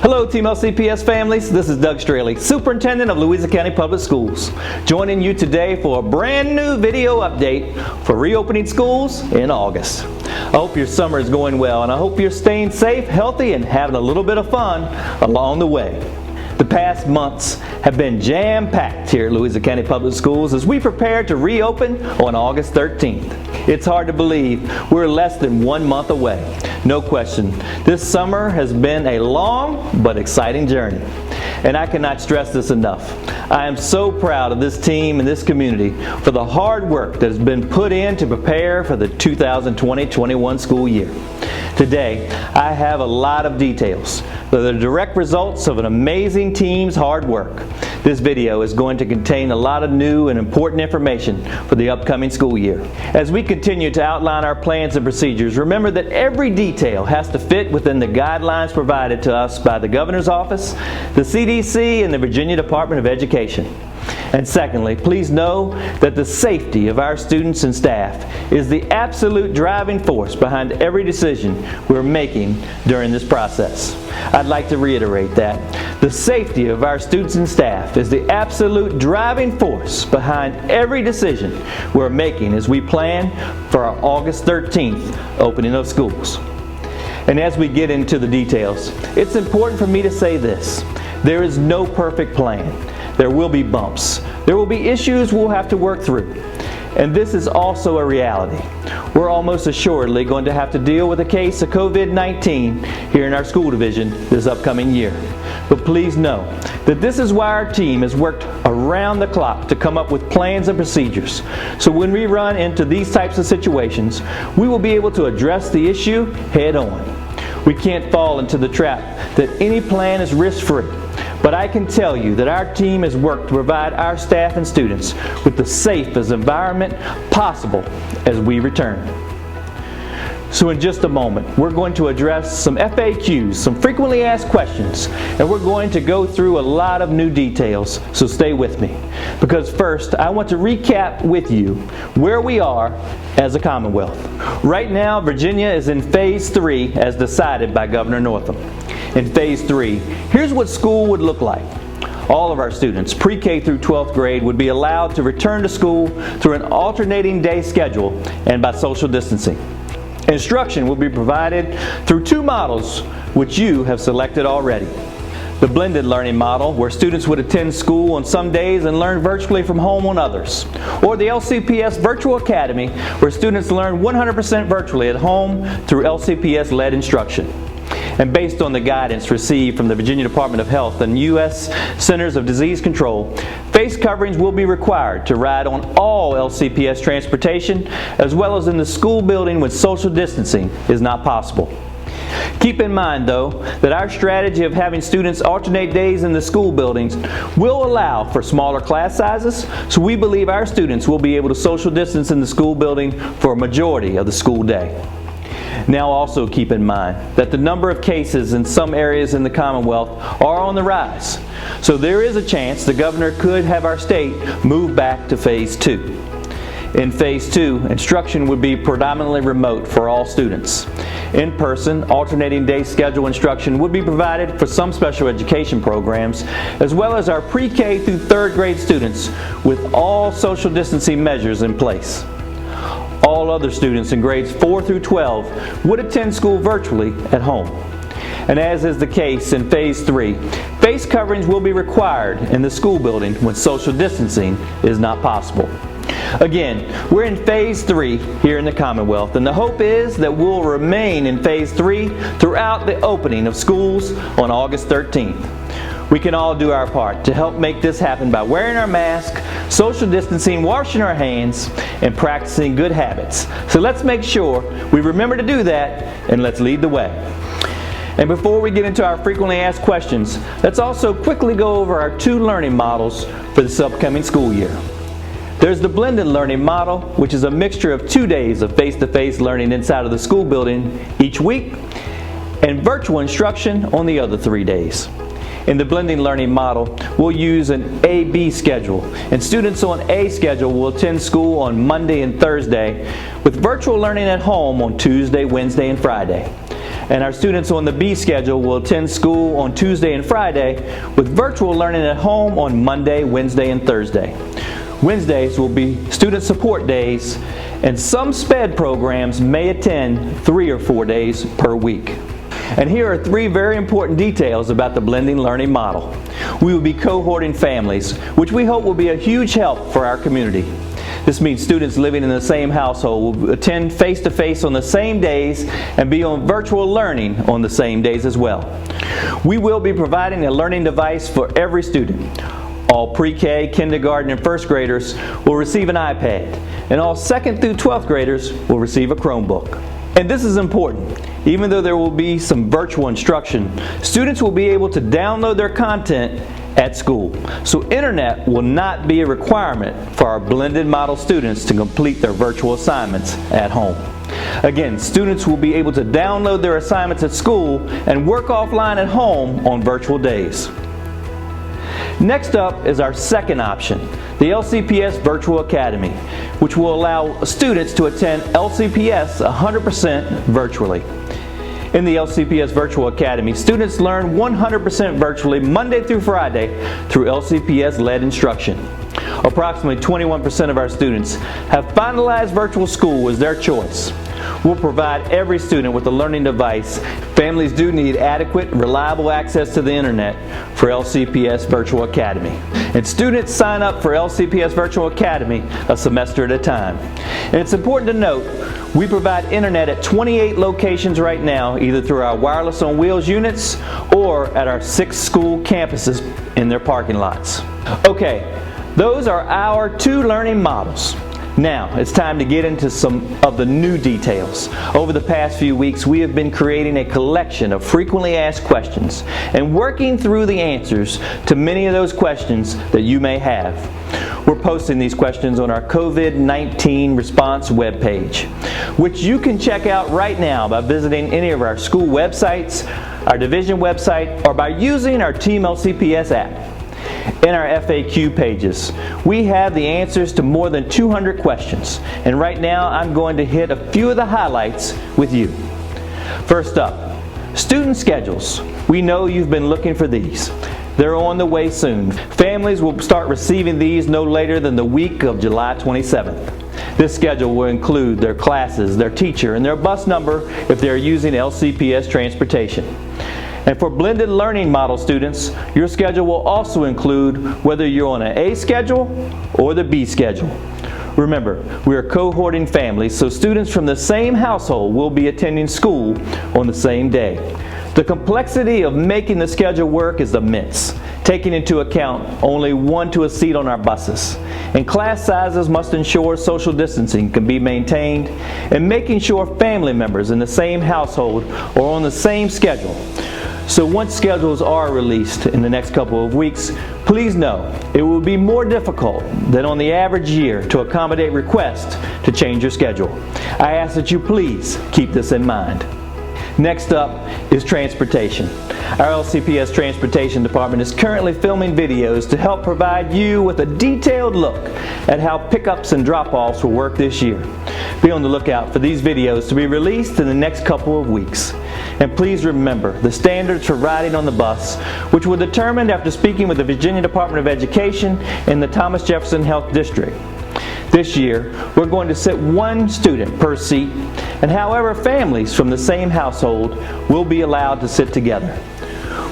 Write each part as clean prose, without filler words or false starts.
Hello Team LCPS families, this is Doug Straley, Superintendent of Louisiana County Public Schools, joining you today for a brand new video update for reopening schools in August. I hope your summer is going well and I hope you're staying safe, healthy, and having a little bit of fun along the way. The past months have been jam-packed here at Louisiana County Public Schools as we prepare to reopen on August 13th. It's hard to believe we're less than 1 month away. No question, this summer has been a long but exciting journey. And I cannot stress this enough. I am so proud of this team and this community for the hard work that has been put in to prepare for the 2020-21 school year. Today, I have a lot of details. They're the direct results of an amazing team's hard work. This video is going to contain a lot of new and important information for the upcoming school year. As we continue to outline our plans and procedures, remember that every detail has to fit within the guidelines provided to us by the Governor's Office, the CDC, and the Virginia Department of Education. And secondly, please know that the safety of our students and staff is the absolute driving force behind every decision we're making during this process. I'd like to reiterate that. The safety of our students and staff is the absolute driving force behind every decision we're making as we plan for our August 13th opening of schools. And as we get into the details, it's important for me to say this. There is no perfect plan. There will be bumps. There will be issues we'll have to work through. And this is also a reality. We're almost assuredly going to have to deal with a case of COVID-19 here in our school division this upcoming year. But please know that this is why our team has worked around the clock to come up with plans and procedures. So when we run into these types of situations, we will be able to address the issue head on. We can't fall into the trap that any plan is risk-free. But I can tell you that our team has worked to provide our staff and students with the safest environment possible as we return. So in just a moment, we're going to address some FAQs, some frequently asked questions, and we're going to go through a lot of new details, so stay with me. Because first, I want to recap with you where we are as a Commonwealth. Right now, Virginia is in Phase 3 as decided by Governor Northam. In Phase 3, here's what school would look like. All of our students, pre-K through 12th grade, would be allowed to return to school through an alternating day schedule and by social distancing. Instruction will be provided through 2 models which you have selected already. The blended learning model, where students would attend school on some days and learn virtually from home on others. Or the LCPS Virtual Academy, where students learn 100% virtually at home through LCPS-led instruction. And based on the guidance received from the Virginia Department of Health and U.S. Centers of Disease Control, face coverings will be required to ride on all LCPS transportation, as well as in the school building when social distancing is not possible. Keep in mind, though, that our strategy of having students alternate days in the school buildings will allow for smaller class sizes, so we believe our students will be able to social distance in the school building for a majority of the school day. Now also keep in mind that the number of cases in some areas in the Commonwealth are on the rise. So there is a chance the governor could have our state move back to Phase 2. In Phase 2, instruction would be predominantly remote for all students. In-person, alternating day schedule instruction would be provided for some special education programs, as well as our pre-K through 3rd grade students with all social distancing measures in place. All other students in grades 4 through 12 would attend school virtually at home. And as is the case in Phase 3, face coverings will be required in the school building when social distancing is not possible. Again, we're in Phase 3 here in the Commonwealth, and the hope is that we'll remain in Phase 3 throughout the opening of schools on August 13th. We can all do our part to help make this happen by wearing our mask, social distancing, washing our hands, and practicing good habits. So let's make sure we remember to do that, and let's lead the way. And before we get into our frequently asked questions, let's also quickly go over our 2 learning models for this upcoming school year. There's the blended learning model, which is a mixture of 2 days of face-to-face learning inside of the school building each week, and virtual instruction on the other 3 days. In the blending learning model, we'll use an A-B schedule, and students on A schedule will attend school on Monday and Thursday, with virtual learning at home on Tuesday, Wednesday, and Friday. And our students on the B schedule will attend school on Tuesday and Friday, with virtual learning at home on Monday, Wednesday, and Thursday. Wednesdays will be student support days, and some SPED programs may attend 3 or 4 days per week. And here are 3 very important details about the blending learning model. We will be cohorting families, which we hope will be a huge help for our community. This means students living in the same household will attend face-to-face on the same days and be on virtual learning on the same days as well. We will be providing a learning device for every student. All pre-K, kindergarten, and first graders will receive an iPad, and all 2nd through 12th graders will receive a Chromebook. And this is important. Even though there will be some virtual instruction, students will be able to download their content at school. So internet will not be a requirement for our blended model students to complete their virtual assignments at home. Again, students will be able to download their assignments at school and work offline at home on virtual days. Next up is our second option, the LCPS Virtual Academy, which will allow students to attend LCPS 100% virtually. In the LCPS Virtual Academy, students learn 100% virtually Monday through Friday through LCPS-led instruction. Approximately 21% of our students have finalized virtual school as their choice. We'll provide every student with a learning device. Families do need adequate, reliable access to the internet for LCPS Virtual Academy. And students sign up for LCPS Virtual Academy a semester at a time. And it's important to note, we provide internet at 28 locations right now, either through our wireless on wheels units or at our 6 school campuses in their parking lots. Okay, those are our 2 learning models. Now, it's time to get into some of the new details. Over the past few weeks, we have been creating a collection of frequently asked questions and working through the answers to many of those questions that you may have. We're posting these questions on our COVID-19 response webpage, which you can check out right now by visiting any of our school websites, our division website, or by using our Team LCPS app. In our FAQ pages, we have the answers to more than 200 questions, and right now I'm going to hit a few of the highlights with you. First up, student schedules. We know you've been looking for these. They're on the way soon. Families will start receiving these no later than the week of July 27th. This schedule will include their classes, their teacher, and their bus number if they're using LCPS transportation. And for blended learning model students, your schedule will also include whether you're on an A schedule or the B schedule. Remember, we are cohorting families, so students from the same household will be attending school on the same day. The complexity of making the schedule work is immense, taking into account only 1 to a seat on our buses. And class sizes must ensure social distancing can be maintained, and making sure family members in the same household are on the same schedule. So once schedules are released in the next couple of weeks, please know it will be more difficult than on the average year to accommodate requests to change your schedule. I ask that you please keep this in mind. Next up is transportation. Our LCPS Transportation Department is currently filming videos to help provide you with a detailed look at how pickups and drop-offs will work this year. Be on the lookout for these videos to be released in the next couple of weeks. And please remember the standards for riding on the bus, which were determined after speaking with the Virginia Department of Education and the Thomas Jefferson Health District. This year, we're going to sit 1 student per seat, and however families from the same household will be allowed to sit together.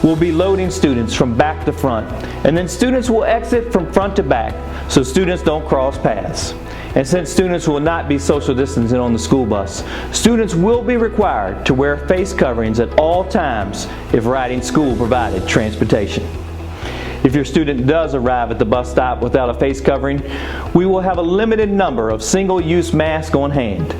We'll be loading students from back to front, and then students will exit from front to back so students don't cross paths. And since students will not be social distancing on the school bus, students will be required to wear face coverings at all times if riding school-provided transportation. If your student does arrive at the bus stop without a face covering, we will have a limited number of single-use masks on hand.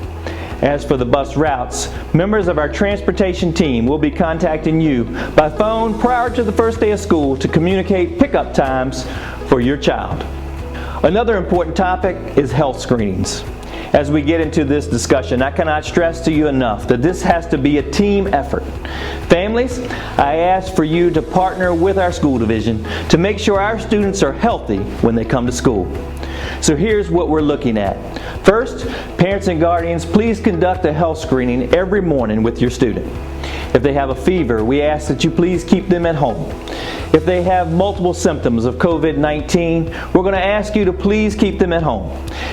As for the bus routes, members of our transportation team will be contacting you by phone prior to the first day of school to communicate pickup times for your child. Another important topic is health screenings. As we get into this discussion, I cannot stress to you enough that this has to be a team effort. Families, I ask for you to partner with our school division to make sure our students are healthy when they come to school. So here's what we're looking at. First, parents and guardians, please conduct a health screening every morning with your student. If they have a fever, we ask that you please keep them at home. If they have multiple symptoms of COVID-19, we're going to ask you to please keep them at home.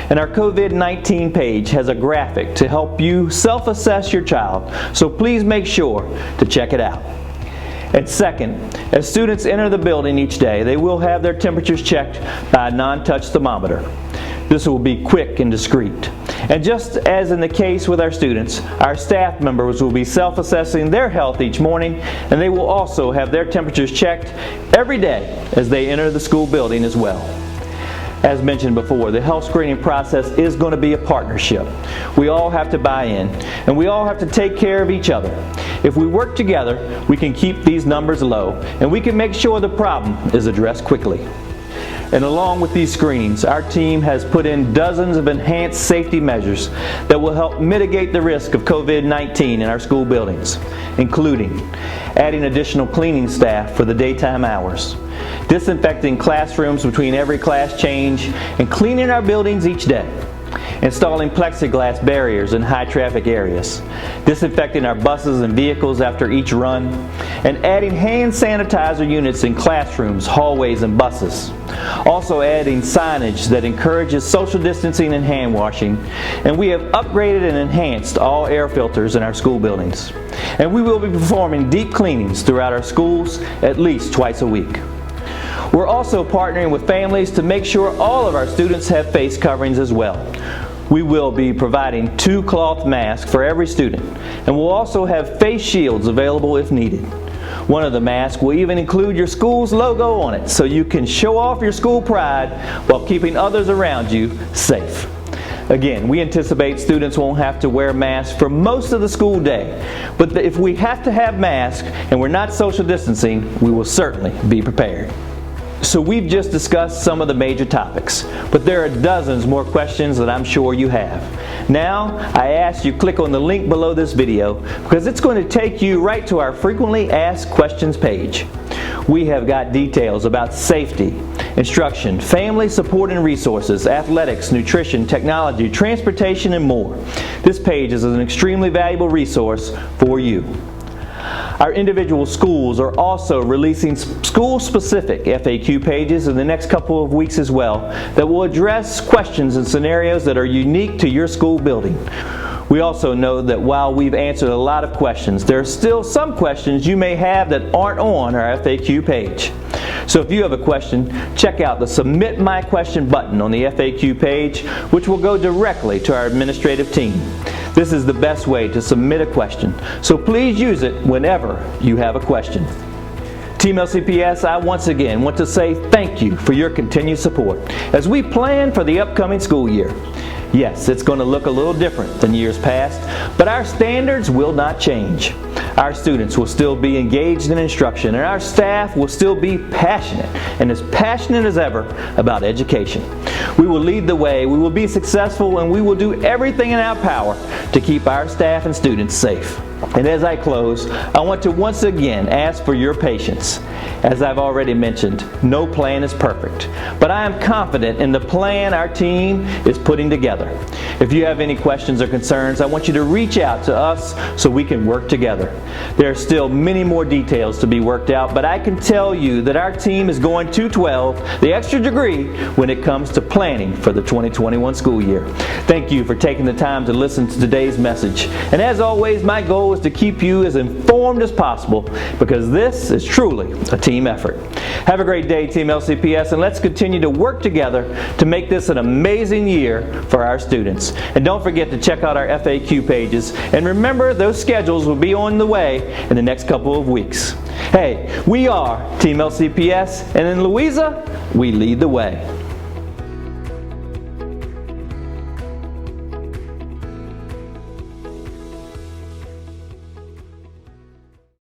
And our COVID-19 page has a graphic to help you self-assess your child, so please make sure to check it out. And second, as students enter the building each day, they will have their temperatures checked by a non-touch thermometer. This will be quick and discreet. And just as in the case with our students, our staff members will be self-assessing their health each morning, and they will also have their temperatures checked every day as they enter the school building as well. As mentioned before, the health screening process is going to be a partnership. We all have to buy in, and we all have to take care of each other. If we work together, we can keep these numbers low, and we can make sure the problem is addressed quickly. And along with these screenings, our team has put in dozens of enhanced safety measures that will help mitigate the risk of COVID-19 in our school buildings, including adding additional cleaning staff for the daytime hours, disinfecting classrooms between every class change, and cleaning our buildings each day, installing plexiglass barriers in high traffic areas, disinfecting our buses and vehicles after each run, and adding hand sanitizer units in classrooms, hallways, and buses. Also adding signage that encourages social distancing and hand washing, and we have upgraded and enhanced all air filters in our school buildings. And we will be performing deep cleanings throughout our schools at least twice a week. We're also partnering with families to make sure all of our students have face coverings as well. We will be providing 2 cloth masks for every student, and we'll also have face shields available if needed. One of the masks will even include your school's logo on it, so you can show off your school pride while keeping others around you safe. Again, we anticipate students won't have to wear masks for most of the school day, but if we have to have masks and we're not social distancing, we will certainly be prepared. So we've just discussed some of the major topics, but there are dozens more questions that I'm sure you have. Now, I ask you click on the link below this video because it's going to take you right to our frequently asked questions page. We have got details about safety, instruction, family support and resources, athletics, nutrition, technology, transportation, and more. This page is an extremely valuable resource for you. Our individual schools are also releasing school-specific FAQ pages in the next couple of weeks as well that will address questions and scenarios that are unique to your school building. We also know that while we've answered a lot of questions, there are still some questions you may have that aren't on our FAQ page. So if you have a question, check out the Submit My Question button on the FAQ page, which will go directly to our administrative team. This is the best way to submit a question, so please use it whenever you have a question. Team LCPS, I once again want to say thank you for your continued support as we plan for the upcoming school year. Yes, it's going to look a little different than years past, but our standards will not change. Our students will still be engaged in instruction, and our staff will still be passionate and as passionate as ever about education. We will lead the way, we will be successful, and we will do everything in our power to keep our staff and students safe. And as I close, I want to once again ask for your patience. As I've already mentioned, no plan is perfect, but I am confident in the plan our team is putting together. If you have any questions or concerns, I want you to reach out to us so we can work together. There are still many more details to be worked out, but I can tell you that our team is going to 12, the extra degree, when it comes to planning for the 2021 school year. Thank you for taking the time to listen to today's message. And as always, my goal is to keep you as informed as possible because this is truly a team effort. Have a great day, Team LCPS, and let's continue to work together to make this an amazing year for our students. And don't forget to check out our FAQ pages, and remember those schedules will be on the way in the next couple of weeks. Hey, we are Team LCPS, and in Louisa, we lead the way.